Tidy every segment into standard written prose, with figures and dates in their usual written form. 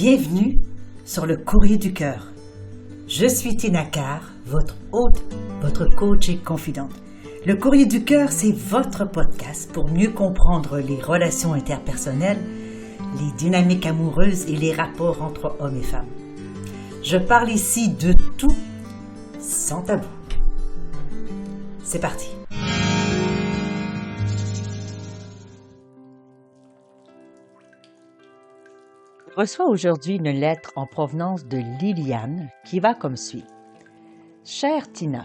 Bienvenue sur le Courrier du Cœur. Je suis Tina Carr, votre hôte, votre coach et confidente. Le Courrier du Cœur, c'est votre podcast pour mieux comprendre les relations interpersonnelles, les dynamiques amoureuses et les rapports entre hommes et femmes. Je parle ici de tout sans tabou. C'est parti. Je reçois aujourd'hui une lettre en provenance de Liliane qui va comme suit. Chère Tina,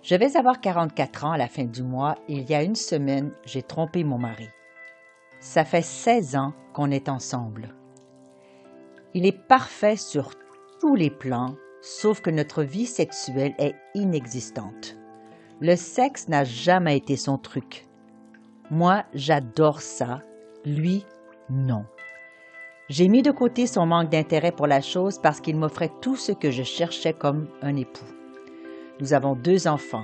je vais avoir 44 ans à la fin du mois et il y a une semaine, j'ai trompé mon mari. Ça fait 16 ans qu'on est ensemble. Il est parfait sur tous les plans, sauf que notre vie sexuelle est inexistante. Le sexe n'a jamais été son truc. Moi, j'adore ça. Lui, non. J'ai mis de côté son manque d'intérêt pour la chose parce qu'il m'offrait tout ce que je cherchais comme un époux. Nous avons 2 enfants.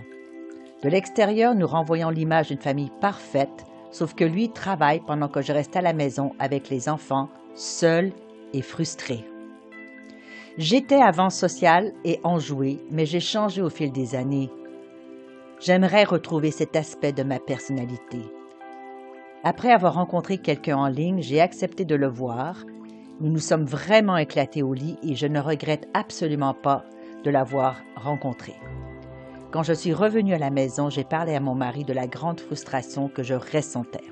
De l'extérieur, nous renvoyons l'image d'une famille parfaite, sauf que lui travaille pendant que je reste à la maison avec les enfants, seule et frustrée. J'étais avant sociale et enjouée, mais j'ai changé au fil des années. J'aimerais retrouver cet aspect de ma personnalité. Après avoir rencontré quelqu'un en ligne, j'ai accepté de le voir. Nous nous sommes vraiment éclatés au lit et je ne regrette absolument pas de l'avoir rencontré. Quand je suis revenue à la maison, j'ai parlé à mon mari de la grande frustration que je ressentais.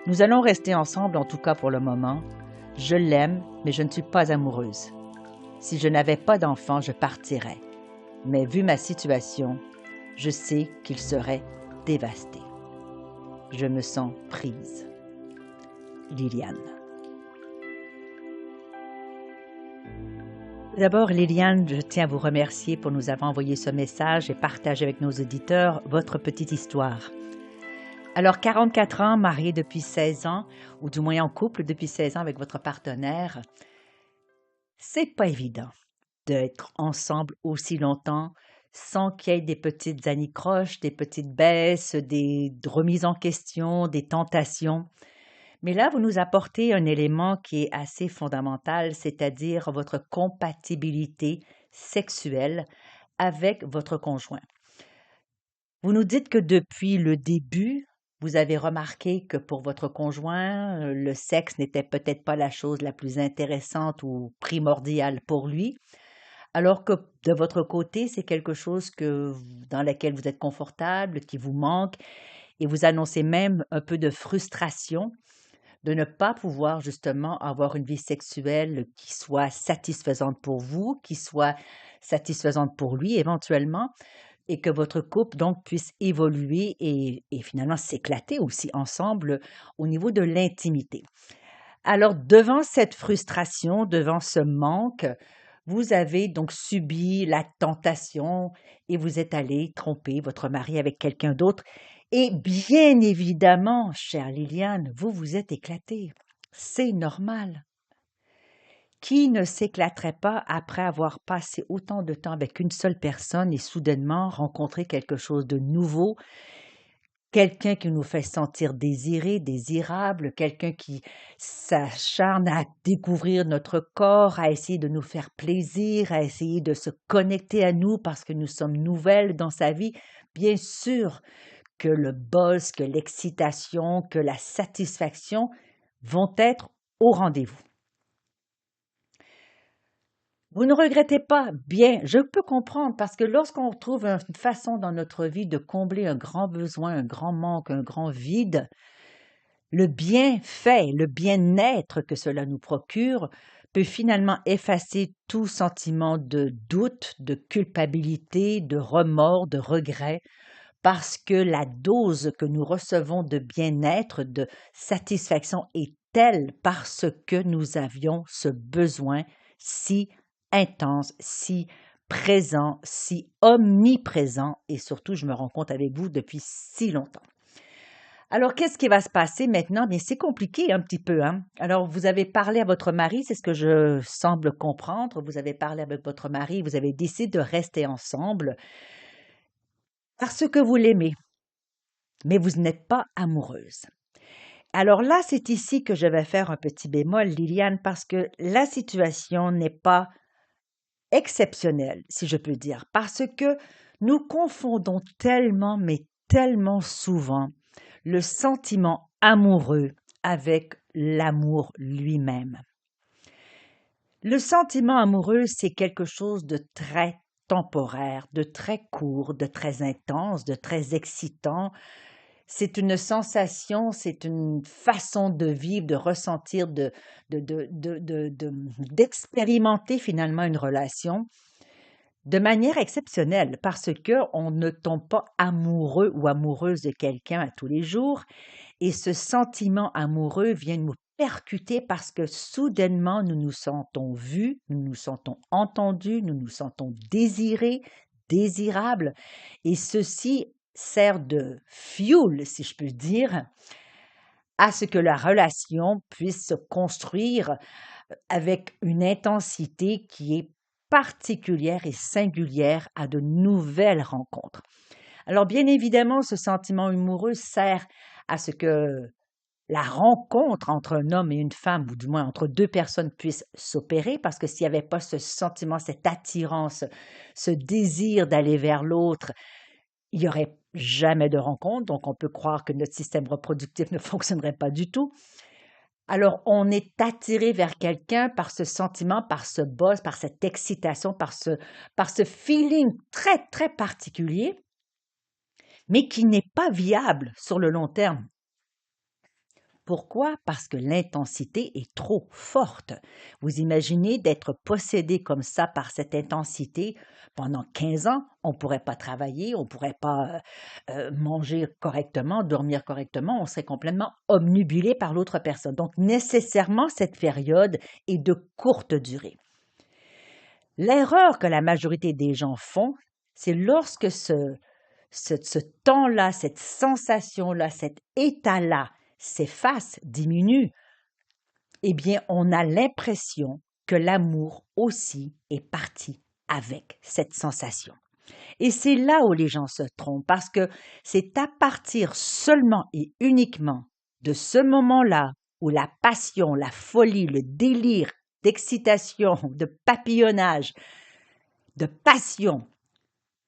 Nous allons rester ensemble, en tout cas pour le moment. Je l'aime, mais je ne suis pas amoureuse. Si je n'avais pas d'enfant, je partirais. Mais vu ma situation, je sais qu'il serait dévasté. Je me sens prise. Liliane. D'abord, Liliane, je tiens à vous remercier pour nous avoir envoyé ce message et partager avec nos auditeurs votre petite histoire. Alors, 44 ans, mariée depuis 16 ans, ou du moins en couple depuis 16 ans avec votre partenaire, c'est pas évident d'être ensemble aussi longtemps sans qu'il y ait des petites anicroches, des petites baisses, des remises en question, des tentations. Mais là, vous nous apportez un élément qui est assez fondamental, c'est-à-dire votre compatibilité sexuelle avec votre conjoint. Vous nous dites que depuis le début, vous avez remarqué que pour votre conjoint, le sexe n'était peut-être pas la chose la plus intéressante ou primordiale pour lui, alors que de votre côté, c'est quelque chose dans laquelle vous êtes confortable, qui vous manque, et vous annoncez même un peu de frustration de ne pas pouvoir justement avoir une vie sexuelle qui soit satisfaisante pour vous, qui soit satisfaisante pour lui éventuellement, et que votre couple donc puisse évoluer et finalement s'éclater aussi ensemble au niveau de l'intimité. Alors, devant cette frustration, devant ce manque, vous avez donc subi la tentation et vous êtes allé tromper votre mari avec quelqu'un d'autre. Et bien évidemment, chère Liliane, vous vous êtes éclatée. C'est normal. Qui ne s'éclaterait pas après avoir passé autant de temps avec une seule personne et soudainement rencontrer quelque chose de nouveau, quelqu'un qui nous fait sentir désirés, désirables, quelqu'un qui s'acharne à découvrir notre corps, à essayer de nous faire plaisir, à essayer de se connecter à nous parce que nous sommes nouvelles dans sa vie. Bien sûr que le buzz, que l'excitation, que la satisfaction vont être au rendez-vous. Vous ne regrettez pas? Bien, je peux comprendre parce que lorsqu'on trouve une façon dans notre vie de combler un grand besoin, un grand manque, un grand vide, le bienfait, le bien-être que cela nous procure peut finalement effacer tout sentiment de doute, de culpabilité, de remords, de regret, parce que la dose que nous recevons de bien-être, de satisfaction est telle parce que nous avions ce besoin si intense, si présent, si omniprésent, et surtout, je me rends compte avec vous depuis si longtemps. Alors, qu'est-ce qui va se passer maintenant? Bien, c'est compliqué un petit peu, hein? Alors, vous avez parlé à votre mari, c'est ce que je semble comprendre. Vous avez parlé avec votre mari, vous avez décidé de rester ensemble parce que vous l'aimez, mais vous n'êtes pas amoureuse. Alors là, c'est ici que je vais faire un petit bémol, Liliane, parce que la situation n'est pas exceptionnelle, si je peux dire, parce que nous confondons tellement, mais tellement souvent, le sentiment amoureux avec l'amour lui-même. Le sentiment amoureux, c'est quelque chose de très temporaire, de très court, de très intense, de très excitant. C'est une sensation, c'est une façon de vivre, de ressentir, d'expérimenter finalement une relation de manière exceptionnelle parce que on ne tombe pas amoureux ou amoureuse de quelqu'un à tous les jours et ce sentiment amoureux vient nous percuter parce que soudainement nous nous sentons vus, nous nous sentons entendus, nous nous sentons désirés, désirables et ceci sert de fuel, si je peux dire, à ce que la relation puisse se construire avec une intensité qui est particulière et singulière à de nouvelles rencontres. Alors bien évidemment, ce sentiment amoureux sert à ce que la rencontre entre un homme et une femme, ou du moins entre deux personnes, puisse s'opérer, parce que s'il n'y avait pas ce sentiment, cette attirance, ce désir d'aller vers l'autre, il n'y aurait jamais de rencontre, donc on peut croire que notre système reproductif ne fonctionnerait pas du tout. Alors, on est attiré vers quelqu'un par ce sentiment, par ce buzz, par cette excitation, par ce feeling très, très particulier, mais qui n'est pas viable sur le long terme. Pourquoi? Parce que l'intensité est trop forte. Vous imaginez d'être possédé comme ça par cette intensité pendant 15 ans, on ne pourrait pas travailler, on ne pourrait pas manger correctement, dormir correctement, on serait complètement obnubilé par l'autre personne. Donc nécessairement, cette période est de courte durée. L'erreur que la majorité des gens font, c'est lorsque ce temps-là, cette sensation-là, cet état-là s'efface, diminue, eh bien, on a l'impression que l'amour aussi est parti avec cette sensation. Et c'est là où les gens se trompent, parce que c'est à partir seulement et uniquement de ce moment-là où la passion, la folie, le délire d'excitation, de papillonnage, de passion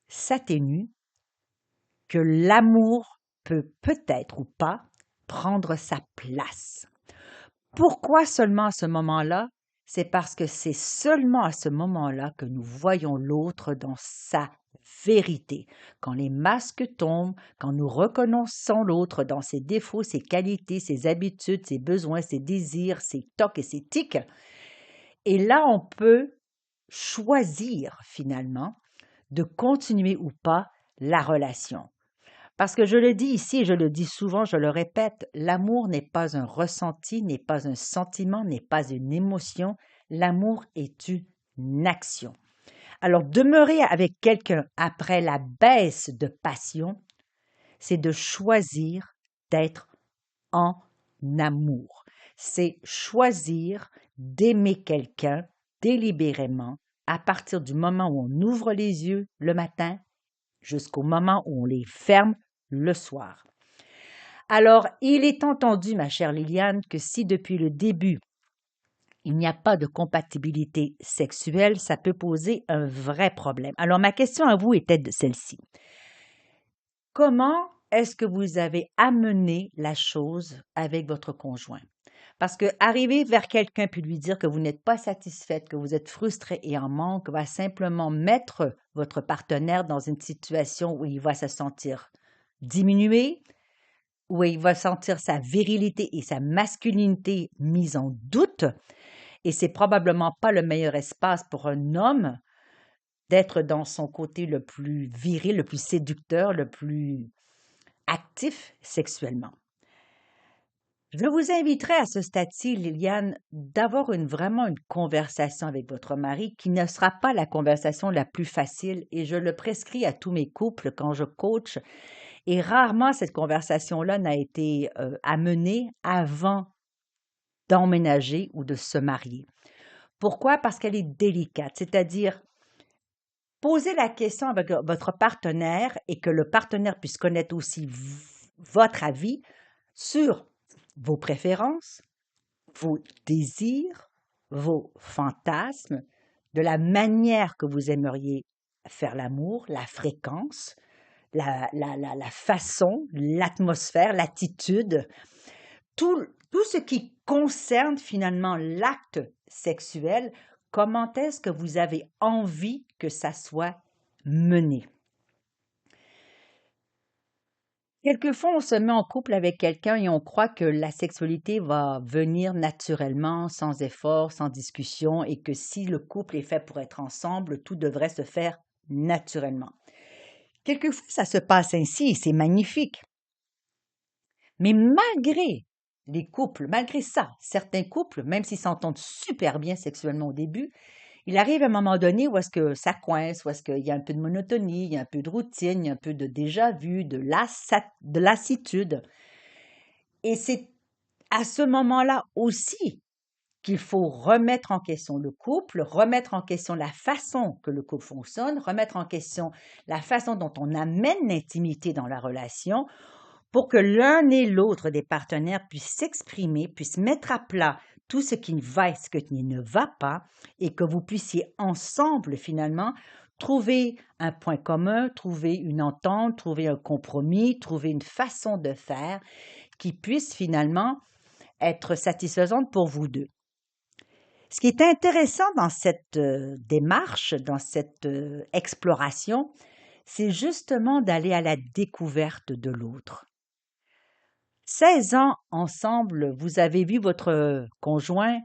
s'atténue, que l'amour peut peut-être ou pas prendre sa place. Pourquoi seulement à ce moment-là? C'est parce que c'est seulement à ce moment-là que nous voyons l'autre dans sa vérité. Quand les masques tombent, quand nous reconnaissons l'autre dans ses défauts, ses qualités, ses habitudes, ses besoins, ses désirs, ses tocs et ses tics, et là on peut choisir finalement de continuer ou pas la relation. Parce que je le dis ici et je le dis souvent, je le répète, l'amour n'est pas un ressenti, n'est pas un sentiment, n'est pas une émotion. L'amour est une action. Alors, demeurer avec quelqu'un après la baisse de passion, c'est de choisir d'être en amour. C'est choisir d'aimer quelqu'un délibérément à partir du moment où on ouvre les yeux le matin jusqu'au moment où on les ferme le soir. Alors, il est entendu, ma chère Liliane, que si depuis le début, il n'y a pas de compatibilité sexuelle, ça peut poser un vrai problème. Alors, ma question à vous était de celle-ci. Comment est-ce que vous avez amené la chose avec votre conjoint? Parce que arriver vers quelqu'un puis lui dire que vous n'êtes pas satisfaite, que vous êtes frustré et en manque, va simplement mettre votre partenaire dans une situation où il va se sentir diminué, où il va sentir sa virilité et sa masculinité mise en doute. Et c'est probablement pas le meilleur espace pour un homme d'être dans son côté le plus viril, le plus séducteur, le plus actif sexuellement. Je vous inviterai à ce stade-ci, Liliane, d'avoir vraiment une conversation avec votre mari qui ne sera pas la conversation la plus facile et je le prescris à tous mes couples quand je coach et rarement cette conversation-là n'a été amenée avant d'emménager ou de se marier. Pourquoi? Parce qu'elle est délicate, c'est-à-dire poser la question avec votre partenaire et que le partenaire puisse connaître aussi votre avis sur vos préférences, vos désirs, vos fantasmes, de la manière que vous aimeriez faire l'amour, la fréquence, la façon, l'atmosphère, l'attitude, tout ce qui concerne finalement l'acte sexuel, comment est-ce que vous avez envie que ça soit mené. Quelquefois, on se met en couple avec quelqu'un et on croit que la sexualité va venir naturellement, sans effort, sans discussion, et que si le couple est fait pour être ensemble, tout devrait se faire naturellement. Quelquefois, ça se passe ainsi et c'est magnifique. Mais malgré ça, certains couples, même s'ils s'entendent super bien sexuellement au début, il arrive à un moment donné où est-ce que ça coince, où est-ce qu'il y a un peu de monotonie, il y a un peu de routine, il y a un peu de déjà-vu, de lassitude. Et c'est à ce moment-là aussi qu'il faut remettre en question le couple, remettre en question la façon que le couple fonctionne, remettre en question la façon dont on amène l'intimité dans la relation pour que l'un et l'autre des partenaires puissent s'exprimer, puissent mettre à plat tout ce qui va et ce qui ne va pas, et que vous puissiez ensemble finalement trouver un point commun, trouver une entente, trouver un compromis, trouver une façon de faire qui puisse finalement être satisfaisante pour vous deux. Ce qui est intéressant dans cette démarche, dans cette exploration, c'est justement d'aller à la découverte de l'autre. 16 ans ensemble, vous avez vu votre conjoint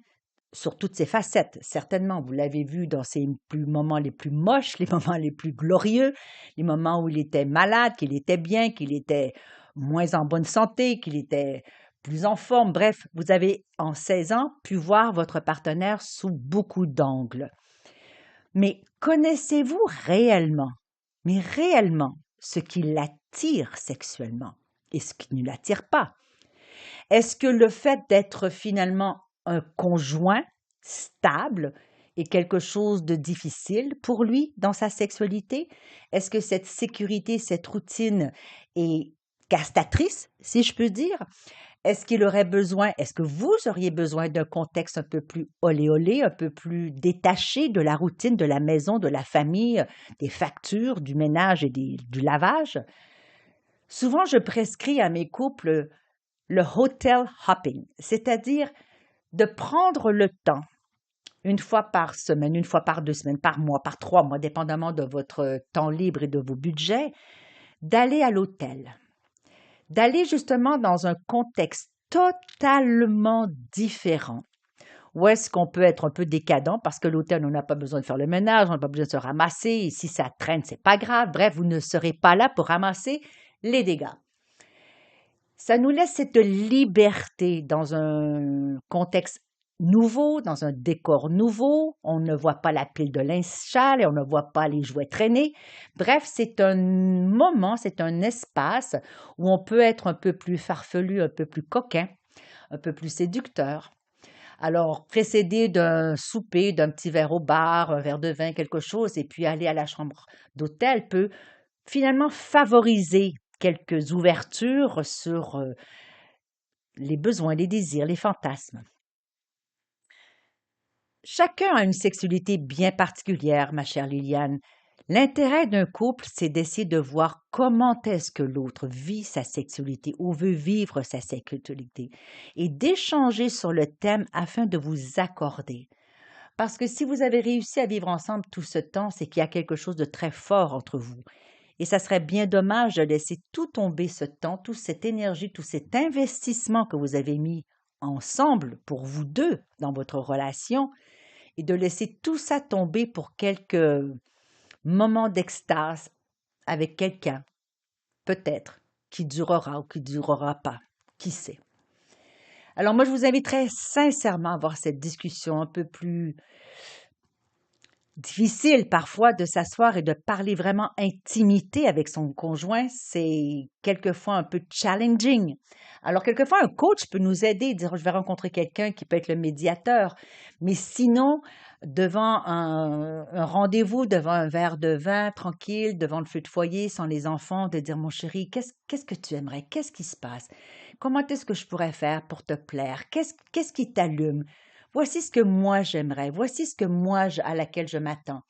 sur toutes ses facettes, certainement. Vous l'avez vu dans ses moments les plus moches, les moments les plus glorieux, les moments où il était malade, qu'il était bien, qu'il était moins en bonne santé, qu'il était plus en forme. Bref, vous avez en 16 ans pu voir votre partenaire sous beaucoup d'angles. Mais connaissez-vous mais réellement, ce qui l'attire sexuellement et ce qui ne l'attire pas? Est-ce que le fait d'être finalement un conjoint stable est quelque chose de difficile pour lui dans sa sexualité? Est-ce que cette sécurité, cette routine est castratrice, si je peux dire? Est-ce que vous auriez besoin d'un contexte un peu plus olé olé, un peu plus détaché de la routine, de la maison, de la famille, des factures, du ménage et du lavage? Souvent, je prescris à mes couples le hotel hopping, c'est-à-dire de prendre le temps, une fois par semaine, une fois par 2 semaines, par mois, par 3 mois, dépendamment de votre temps libre et de vos budgets, d'aller à l'hôtel, d'aller justement dans un contexte totalement différent. Où est-ce qu'on peut être un peu décadent parce que l'hôtel, on n'a pas besoin de faire le ménage, on n'a pas besoin de se ramasser, et si ça traîne, c'est pas grave. Bref, vous ne serez pas là pour ramasser les dégâts. Ça nous laisse cette liberté dans un contexte nouveau, dans un décor nouveau. On ne voit pas la pile de linge sale et on ne voit pas les jouets traîner. Bref, c'est un moment, c'est un espace où on peut être un peu plus farfelu, un peu plus coquin, un peu plus séducteur. Alors, précédé d'un souper, d'un petit verre au bar, un verre de vin, quelque chose, et puis aller à la chambre d'hôtel peut finalement favoriser quelques ouvertures sur les besoins, les désirs, les fantasmes. Chacun a une sexualité bien particulière, ma chère Liliane. L'intérêt d'un couple, c'est d'essayer de voir comment est-ce que l'autre vit sa sexualité ou veut vivre sa sexualité et d'échanger sur le thème afin de vous accorder. Parce que si vous avez réussi à vivre ensemble tout ce temps, c'est qu'il y a quelque chose de très fort entre vous. Et ça serait bien dommage de laisser tout tomber ce temps, toute cette énergie, tout cet investissement que vous avez mis ensemble pour vous deux dans votre relation et de laisser tout ça tomber pour quelques moments d'extase avec quelqu'un, peut-être, qui durera ou qui ne durera pas, qui sait. Alors moi, je vous inviterais sincèrement à avoir cette discussion un peu plus difficile parfois de s'asseoir et de parler vraiment intimité avec son conjoint. C'est quelquefois un peu challenging. Alors, quelquefois, un coach peut nous aider, dire, je vais rencontrer quelqu'un qui peut être le médiateur. Mais sinon, devant un rendez-vous, devant un verre de vin, tranquille, devant le feu de foyer, sans les enfants, de dire, mon chéri, qu'est-ce que tu aimerais? Qu'est-ce qui se passe? Comment est-ce que je pourrais faire pour te plaire? Qu'est-ce qui t'allume? Voici ce que moi j'aimerais, voici ce que à laquelle je m'attends.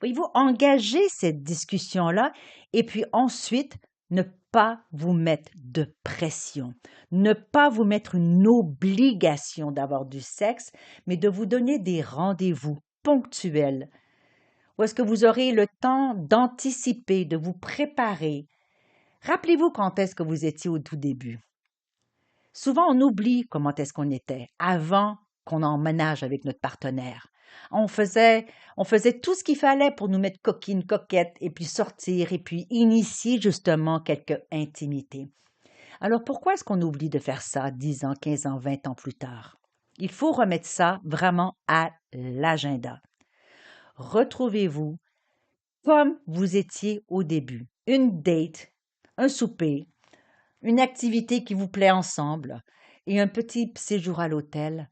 Voyez-vous, engagez cette discussion-là et puis ensuite, ne pas vous mettre de pression, ne pas vous mettre une obligation d'avoir du sexe, mais de vous donner des rendez-vous ponctuels où est-ce que vous aurez le temps d'anticiper, de vous préparer. Rappelez-vous quand est-ce que vous étiez au tout début. Souvent, on oublie comment est-ce qu'on était avant qu'on emménage avec notre partenaire. On faisait tout ce qu'il fallait pour nous mettre coquine, coquette, et puis sortir, et puis initier justement quelque intimité. Alors pourquoi est-ce qu'on oublie de faire ça 10 ans, 15 ans, 20 ans plus tard? Il faut remettre ça vraiment à l'agenda. Retrouvez-vous comme vous étiez au début. Une date, un souper, une activité qui vous plaît ensemble et un petit séjour à l'hôtel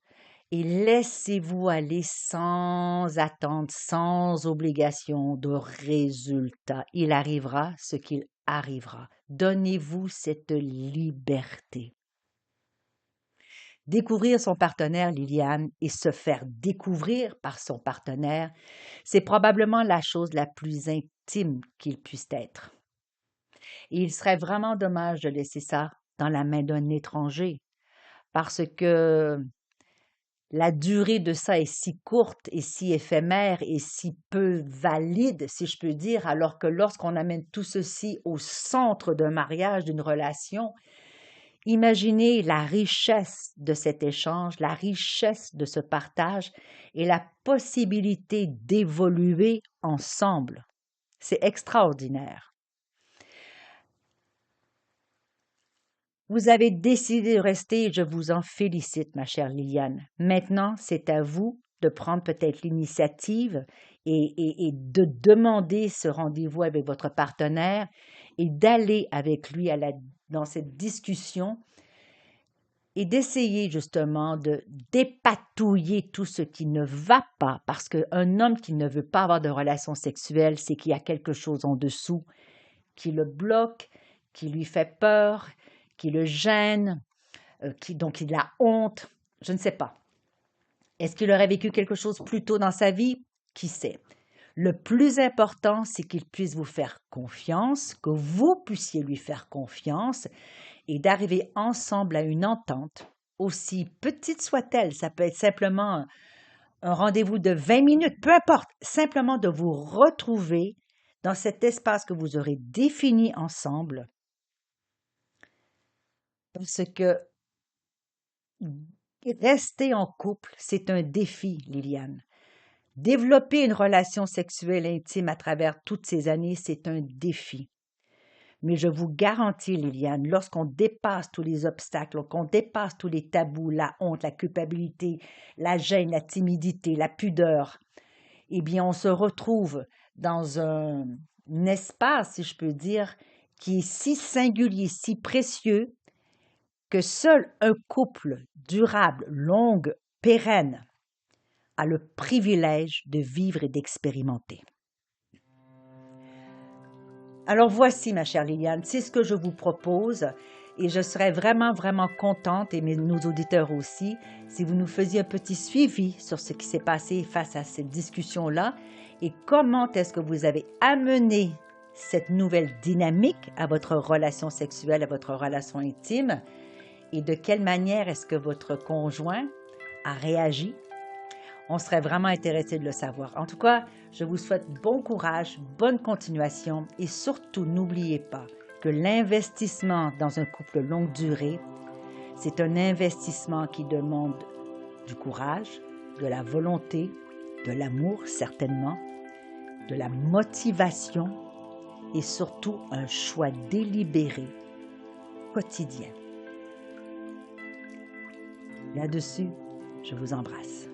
et laissez-vous aller sans attente, sans obligation de résultat. Il arrivera ce qu'il arrivera. Donnez-vous cette liberté. Découvrir son partenaire, Liliane, et se faire découvrir par son partenaire, c'est probablement la chose la plus intime qu'il puisse être. Et il serait vraiment dommage de laisser ça dans la main d'un étranger parce que la durée de ça est si courte et si éphémère et si peu valide, si je peux dire, alors que lorsqu'on amène tout ceci au centre d'un mariage, d'une relation, imaginez la richesse de cet échange, la richesse de ce partage et la possibilité d'évoluer ensemble. C'est extraordinaire. Vous avez décidé de rester et je vous en félicite, ma chère Liliane. Maintenant, c'est à vous de prendre peut-être l'initiative et de demander ce rendez-vous avec votre partenaire et d'aller avec lui dans cette discussion et d'essayer justement de dépatouiller tout ce qui ne va pas, parce qu'un homme qui ne veut pas avoir de relation sexuelle, c'est qu'il y a quelque chose en dessous qui le bloque, qui lui fait peur, qui le gêne, donc il a honte, je ne sais pas. Est-ce qu'il aurait vécu quelque chose plus tôt dans sa vie? Qui sait? Le plus important, c'est qu'il puisse vous faire confiance, que vous puissiez lui faire confiance et d'arriver ensemble à une entente, aussi petite soit-elle. Ça peut être simplement un rendez-vous de 20 minutes, peu importe, simplement de vous retrouver dans cet espace que vous aurez défini ensemble. Parce que rester en couple, c'est un défi, Liliane. Développer une relation sexuelle intime à travers toutes ces années, c'est un défi. Mais je vous garantis, Liliane, lorsqu'on dépasse tous les obstacles, qu'on dépasse tous les tabous, la honte, la culpabilité, la gêne, la timidité, la pudeur, eh bien, on se retrouve dans un espace, si je peux dire, qui est si singulier, si précieux, que seul un couple durable, long, pérenne, a le privilège de vivre et d'expérimenter. Alors voici, ma chère Liliane, c'est ce que je vous propose et je serais vraiment, vraiment contente, et nos auditeurs aussi, si vous nous faisiez un petit suivi sur ce qui s'est passé face à cette discussion-là et comment est-ce que vous avez amené cette nouvelle dynamique à votre relation sexuelle, à votre relation intime et de quelle manière est-ce que votre conjoint a réagi. On serait vraiment intéressé de le savoir. En tout cas, je vous souhaite bon courage, bonne continuation et surtout n'oubliez pas que l'investissement dans un couple longue durée, c'est un investissement qui demande du courage, de la volonté, de l'amour certainement, de la motivation et surtout un choix délibéré, quotidien. Là-dessus, je vous embrasse.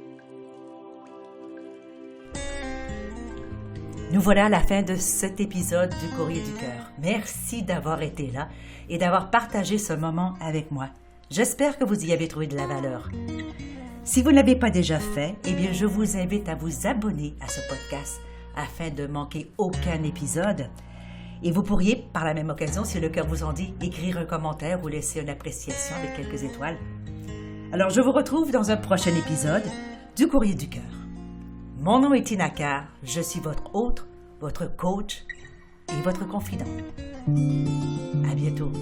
Nous voilà à la fin de cet épisode du Courrier du Cœur. Merci d'avoir été là et d'avoir partagé ce moment avec moi. J'espère que vous y avez trouvé de la valeur. Si vous ne l'avez pas déjà fait, eh bien, je vous invite à vous abonner à ce podcast afin de manquer aucun épisode. Et vous pourriez, par la même occasion, si le cœur vous en dit, écrire un commentaire ou laisser une appréciation avec quelques étoiles. Alors, je vous retrouve dans un prochain épisode du Courrier du Cœur. Mon nom est Tina Carr, je suis votre hôte, votre coach et votre confident. À bientôt.